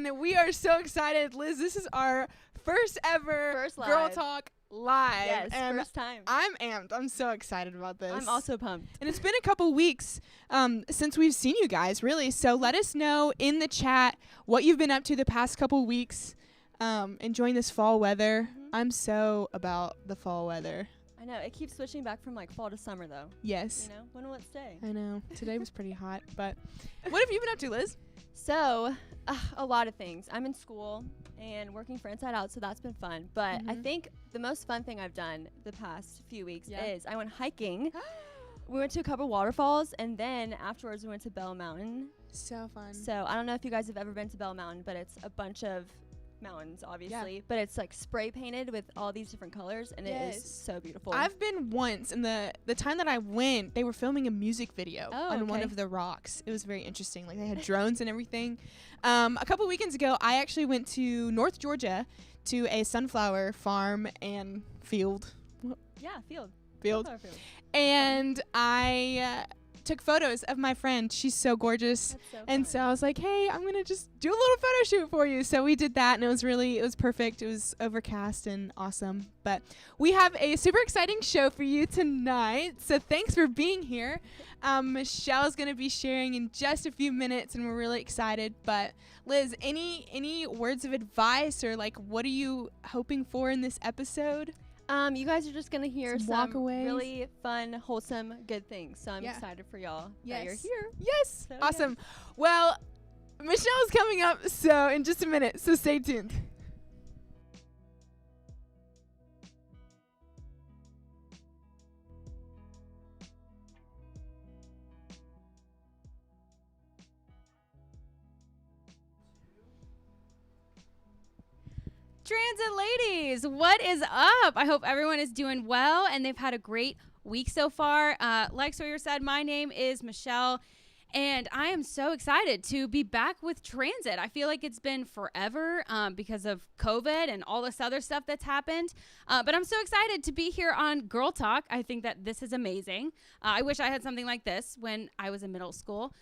and we are so excited. Liz, this is our first ever Girl Talk live. Yes, and first time. I'm amped. I'm so excited about this. I'm also pumped. And it's been a couple weeks since we've seen you guys, really. So let us know in the chat what you've been up to the past couple weeks, enjoying this fall weather. Mm-hmm. I'm so about the fall weather. I know. It keeps switching back from like fall to summer, though. Yes. You know, when will it stay? I know. Today was pretty hot, but what have you been up to, Liz? So, a lot of things. I'm in school and working for Inside Out, so that's been fun. But I think the most fun thing I've done the past few weeks is I went hiking. We went to a couple waterfalls, and then afterwards we went to Bell Mountain. So fun. So I don't know if you guys have ever been to Bell Mountain, but it's a bunch of mountains, obviously, but it's like spray painted with all these different colors, and it is so beautiful. I've been once, and the time that I went, they were filming a music video on one of the rocks. It was very interesting. Like, they had drones and everything. A couple weekends ago, I actually went to North Georgia to a sunflower farm and field. Field. Sunflower field. And I took photos of my friend. She's so gorgeous. That's so and fun. so I was like, hey, I'm gonna just do a little photo shoot for you. So we did that, and it was perfect. It was overcast and awesome. But we have a super exciting show for you tonight, so thanks for being here. Michelle's gonna be sharing in just a few minutes, and we're really excited. But Liz, any words of advice, or like, what are you hoping for in this episode? You guys are just going to hear some walkaways. really fun, wholesome, good things. So I'm excited for y'all that you're here. Yes. So, awesome. Well, Michelle's coming up so in just a minute, so stay tuned. Transit ladies, what is up? I hope everyone is doing well and they've had a great week so far. Like Sawyer said, my name is Michelle, and I am so excited to be back with Transit. I feel like it's been forever because of COVID and all this other stuff that's happened. But I'm so excited to be here on Girl Talk. I think that this is amazing. I wish I had something like this when I was in middle school.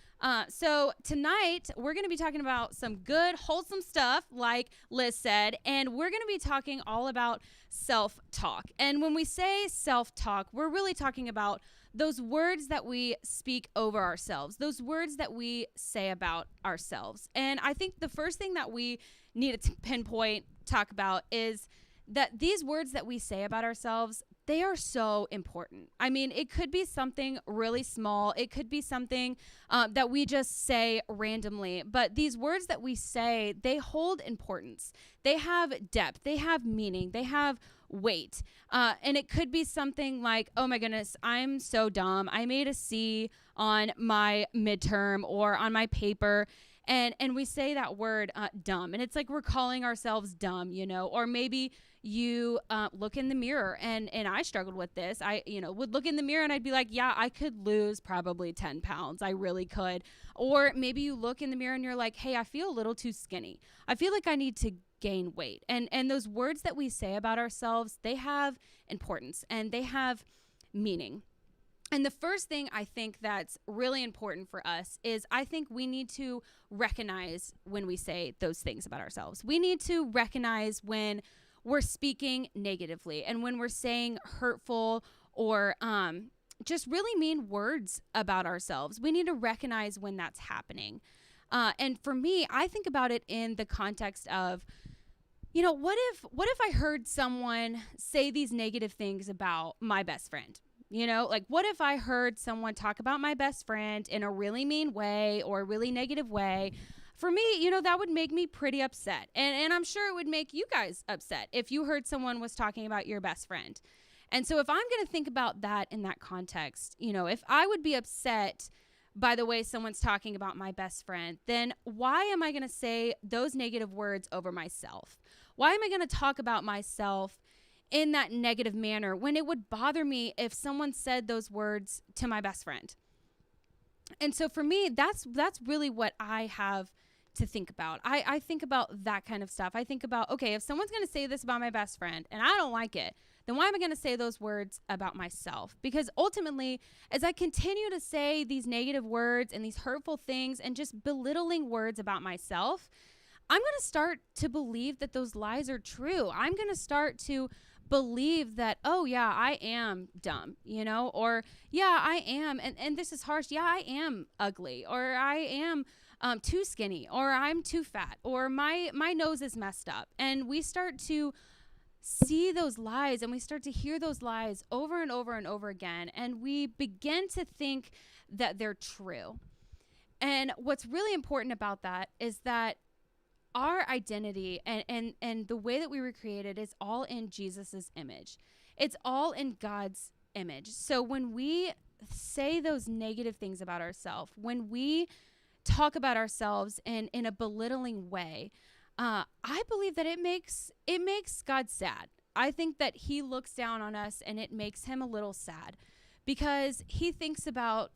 So tonight we're going to be talking about some good, wholesome stuff, like Liz said, and we're going to be talking all about self-talk. And when we say self-talk, we're really talking about those words that we speak over ourselves, those words that we say about ourselves. And I think the first thing that we need to talk about is that these words that we say about ourselves, they are so important. I mean, it could be something really small. It could be something that we just say randomly. But these words that we say, they hold importance. They have depth. They have meaning. They have weight. And it could be something like, oh my goodness, I'm so dumb. I made a C on my midterm or on my paper. And we say that word dumb. And it's like we're calling ourselves dumb, you know. Or maybe you look in the mirror, and I struggled with this. I would look in the mirror and I'd be like, yeah, I could lose probably 10 pounds. I really could. Or maybe you look in the mirror and you're like, hey, I feel a little too skinny. I feel like I need to gain weight. And those words that we say about ourselves, they have importance and they have meaning. And the first thing I think that's really important for us is I think we need to recognize when we say those things about ourselves. We need to recognize when we're speaking negatively and when we're saying hurtful or just really mean words about ourselves. We need to recognize when that's happening. And for me, I think about it in the context of, what if I heard someone say these negative things about my best friend? Like, what if I heard someone talk about my best friend in a really mean way or a really negative way? For me, that would make me pretty upset. And I'm sure it would make you guys upset if you heard someone was talking about your best friend. And so if I'm going to think about that in that context, if I would be upset by the way someone's talking about my best friend, then why am I going to say those negative words over myself? Why am I going to talk about myself in that negative manner when it would bother me if someone said those words to my best friend? And so for me, that's really what I have to think about. I think about that kind of stuff. I think about, okay, if someone's going to say this about my best friend and I don't like it, then why am I going to say those words about myself? Because ultimately, as I continue to say these negative words and these hurtful things and just belittling words about myself, I'm going to start to believe that those lies are true. I'm going to start to believe that, oh yeah, I am dumb, or yeah, I am, and this is harsh. Yeah, I am ugly, or I am too skinny, or I'm too fat, or my nose is messed up. And we start to see those lies, and we start to hear those lies over and over and over again, and we begin to think that they're true. And what's really important about that is that our identity and the way that we were created is all in Jesus's image. It's all in God's image. So when we say those negative things about ourselves, when we talk about ourselves in a belittling way, I believe that it makes God sad. I think that he looks down on us and it makes him a little sad, because he thinks about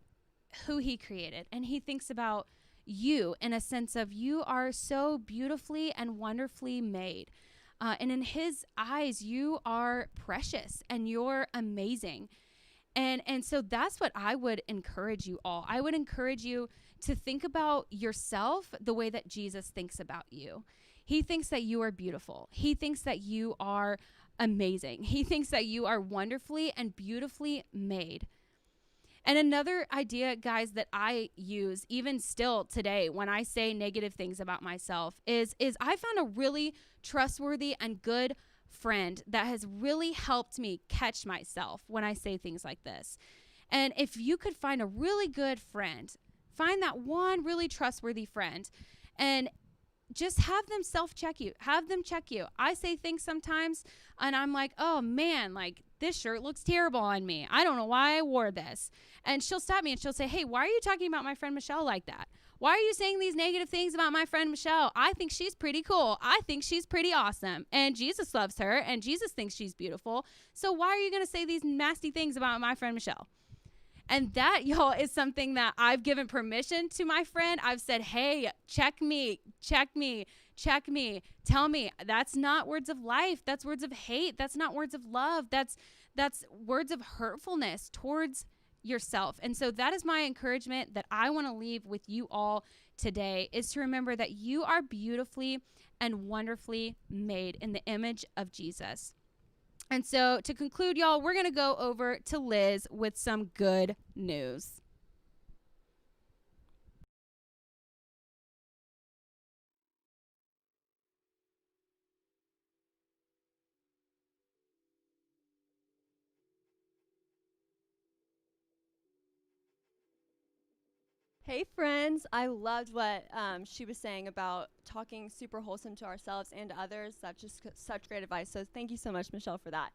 who he created, and he thinks about you in a sense of, you are so beautifully and wonderfully made. And in his eyes, you are precious and you're amazing. And so that's what I would encourage you all. I would encourage you to think about yourself the way that Jesus thinks about you. He thinks that you are beautiful. He thinks that you are amazing. He thinks that you are wonderfully and beautifully made. And another idea, guys, that I use even still today when I say negative things about myself is I found a really trustworthy and good friend that has really helped me catch myself when I say things like this. And if you could find a really good friend, find that one really trustworthy friend, and just have them self-check you. Have them check you. I say things sometimes and I'm like, oh man, like this shirt looks terrible on me. I don't know why I wore this. And she'll stop me and she'll say, hey, why are you talking about my friend Michelle like that? Why are you saying these negative things about my friend Michelle? I think she's pretty cool. I think she's pretty awesome. And Jesus loves her and Jesus thinks she's beautiful. So why are you going to say these nasty things about my friend Michelle? And that, y'all, is something that I've given permission to my friend. I've said, hey, check me. Tell me. That's not words of life. That's words of hate. That's not words of love. That's words of hurtfulness towards yourself. And so that is my encouragement that I want to leave with you all today, is to remember that you are beautifully and wonderfully made in the image of Jesus. And so to conclude, y'all, we're going to go over to Liz with some good news. Hey friends, I loved what she was saying about talking super wholesome to ourselves and to others. That's just such great advice. So thank you so much, Michelle, for that.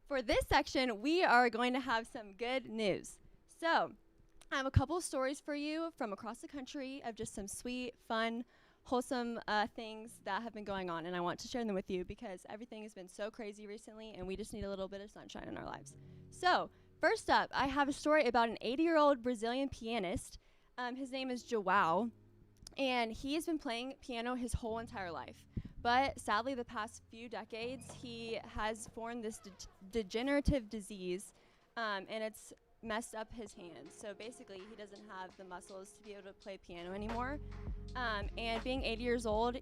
For this section, we are going to have some good news. So I have a couple of stories for you from across the country of just some sweet, fun, wholesome things that have been going on. And I want to share them with you because everything has been so crazy recently and we just need a little bit of sunshine in our lives. So first up, I have a story about an 80-year-old Brazilian pianist. His name is João, and he has been playing piano his whole entire life. But sadly, the past few decades, he has formed this degenerative disease, and it's messed up his hands. So basically, he doesn't have the muscles to be able to play piano anymore. And being 80 years old,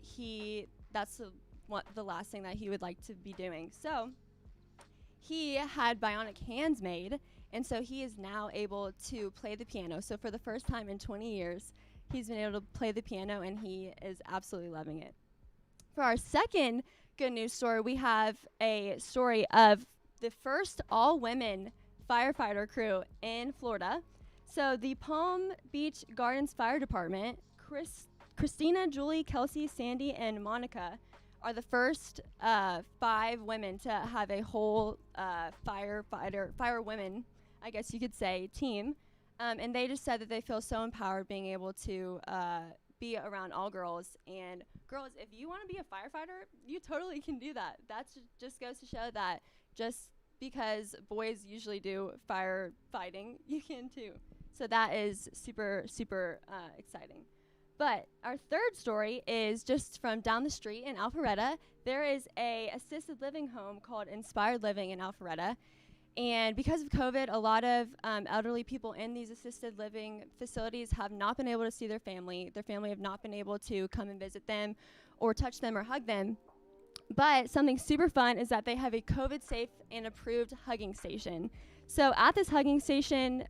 that's the last thing that he would like to be doing. So he had bionic hands made, and so he is now able to play the piano. So for the first time in 20 years, he's been able to play the piano, and he is absolutely loving it. For our second good news story, we have a story of the first all-women firefighter crew in Florida. So the Palm Beach Gardens Fire Department, Christina, Julie, Kelsey, Sandy, and Monica are the first 5 women to have a whole fire women, I guess you could say, team. And they just said that they feel so empowered being able to be around all girls. And girls, if you want to be a firefighter, you totally can do that. That just goes to show that just because boys usually do firefighting, you can too. So that is super, super exciting. But our third story is just from down the street in Alpharetta. There is a assisted living home called Inspired Living in Alpharetta. And because of COVID, a lot of elderly people in these assisted living facilities have not been able to see their family. Their family have not been able to come and visit them or touch them or hug them. But something super fun is that they have a COVID-safe and approved hugging station. So at this hugging station,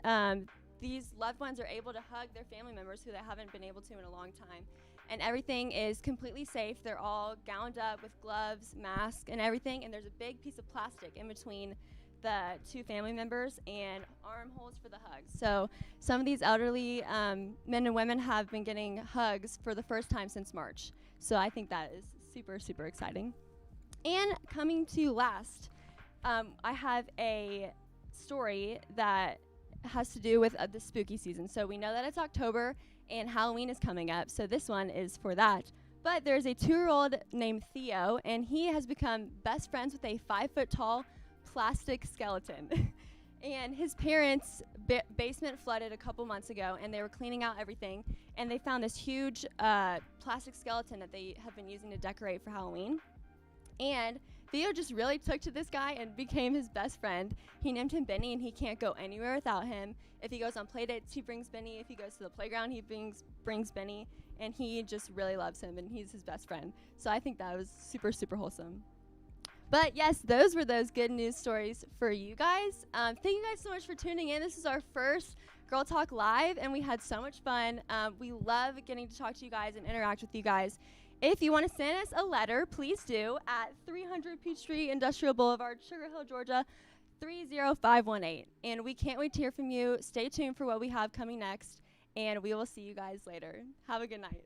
these loved ones are able to hug their family members who they haven't been able to in a long time. And everything is completely safe. They're all gowned up with gloves, masks, and everything. And there's a big piece of plastic in between the two family members and armholes for the hugs. So some of these elderly men and women have been getting hugs for the first time since March. So I think that is super, super exciting. And coming to last, I have a story that has to do with the spooky season. So we know that it's October and Halloween is coming up, so this one is for that. But there's a 2-year-old named Theo, and he has become best friends with a 5-foot-tall plastic skeleton. And his parents' basement flooded a couple months ago, and they were cleaning out everything, and they found this huge plastic skeleton that they have been using to decorate for Halloween. And Theo just really took to this guy and became his best friend. He named him Benny, and he can't go anywhere without him. If he goes on play dates, he brings Benny. If he goes to the playground, he brings Benny, and he just really loves him, and he's his best friend. So I think that was super, super wholesome. But yes, those were those good news stories for you guys. Thank you guys so much for tuning in. This is our first Girl Talk Live, and we had so much fun. We love getting to talk to you guys and interact with you guys. If you want to send us a letter, please do at 300 Peachtree Industrial Boulevard, Sugar Hill, Georgia, 30518. And we can't wait to hear from you. Stay tuned for what we have coming next, and we will see you guys later. Have a good night.